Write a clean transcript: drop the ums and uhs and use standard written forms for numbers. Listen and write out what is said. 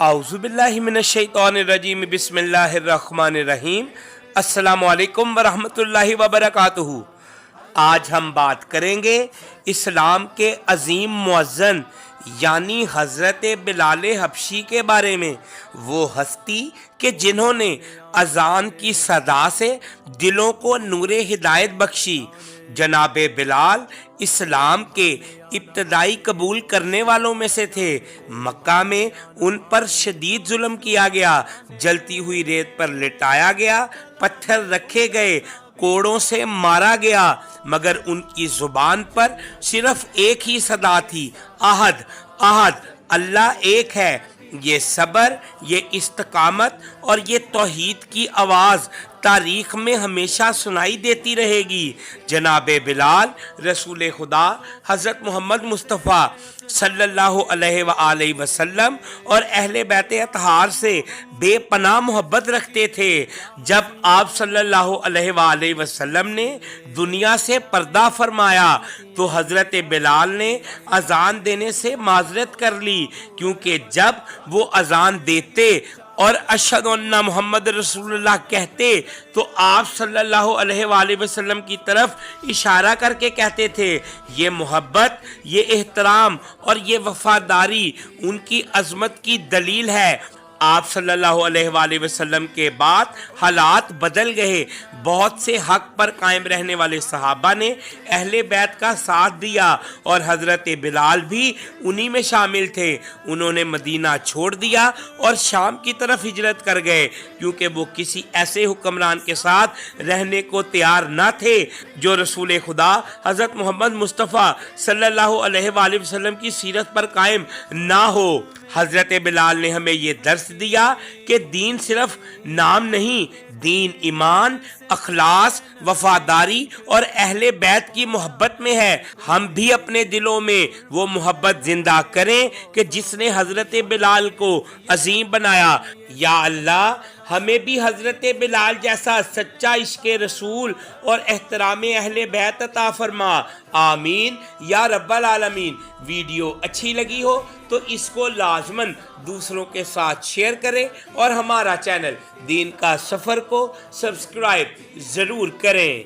आउज़ुबिल्लाहि मिनश्शैतानिर्रजीम बिस्मिल्लाहिर्रहमानिर्रहीम। अस्सलामु अलैकुम वरहमतुल्लाहि वबरकातुहू। आज हम बात करेंगे इस्लाम के अजीम मुअज़्ज़न यानी हज़रत बिलाल हबशी के बारे में। वो हस्ती कि जिन्होंने अज़ान की सदा से दिलों को नूरे हिदायत बख्शी। जनाब बिलाल इस्लाम के इब्तदाई कबूल करने वालों में से थे। मक्का में उन पर शदीद जुल्म किया गया, जलती हुई रेत पर लिटाया गया, पत्थर रखे गए, कोड़ों से मारा गया, मगर उनकी जुबान पर सिर्फ एक ही सदा थी, आहद आहद, अल्लाह एक है। ये सबर, ये इस्तकामत और ये तौहीद की आवाज़ तारीख़ में हमेशा सुनाई देती रहेगी। जनाब बिलाल रसूल खुदा हज़रत मोहम्मद मुस्तफ़ा सल्लल्लाहु अलैहि वसल्लम और अहले बैत अतहार से बेपनाह मोहब्बत रखते थे। जब आप सल्लल्लाहु अलैहि वसल्लम ने दुनिया से पर्दा फरमाया तो हज़रत बिलाल ने अज़ान देने से माजरत कर ली, क्योंकि जब वो अज़ान देते और अशहदु अन्ना मुहम्मद रसूलुल्लाह कहते तो आप सल्लल्लाहु अलैहि वसल्लम की तरफ इशारा करके कहते थे। ये मोहब्बत, ये एहतराम और ये वफादारी उनकी अजमत की दलील है। आप सल्लल्लाहु अलैहि वसल्लम के बाद हालात बदल गए। बहुत से हक पर कायम रहने वाले सहाबा ने अहले बैत का साथ दिया और हज़रत बिलाल भी उन्हीं में शामिल थे। उन्होंने मदीना छोड़ दिया और शाम की तरफ हिजरत कर गए, क्योंकि वो किसी ऐसे हुक्मरान के साथ रहने को तैयार न थे जो रसूल खुदा हज़रत मोहम्मद मुस्तफ़ा सल्लल्लाहु अलैहि वसल्लम की सीरत पर कायम ना हो। हज़रत बिलाल ने हमें ये दर्स दिया कि दीन सिर्फ नाम नहीं, दीन ईमान, अखलास, वफादारी और अहले बैत की मोहब्बत में है। हम भी अपने दिलों में वो मोहब्बत जिंदा करें कि जिसने हज़रत बिलाल को अजीम बनाया। या अल्लाह, हमें भी हज़रत बिलाल जैसा सच्चा इश्क़ रसूल और एहतराम अहले बैत अता फरमा। आमीन या रब्बल आलमीन। वीडियो अच्छी लगी हो तो इसको लाजमन दूसरों के साथ शेयर करें और हमारा चैनल दीन का सफ़र को सब्सक्राइब ज़रूर करें।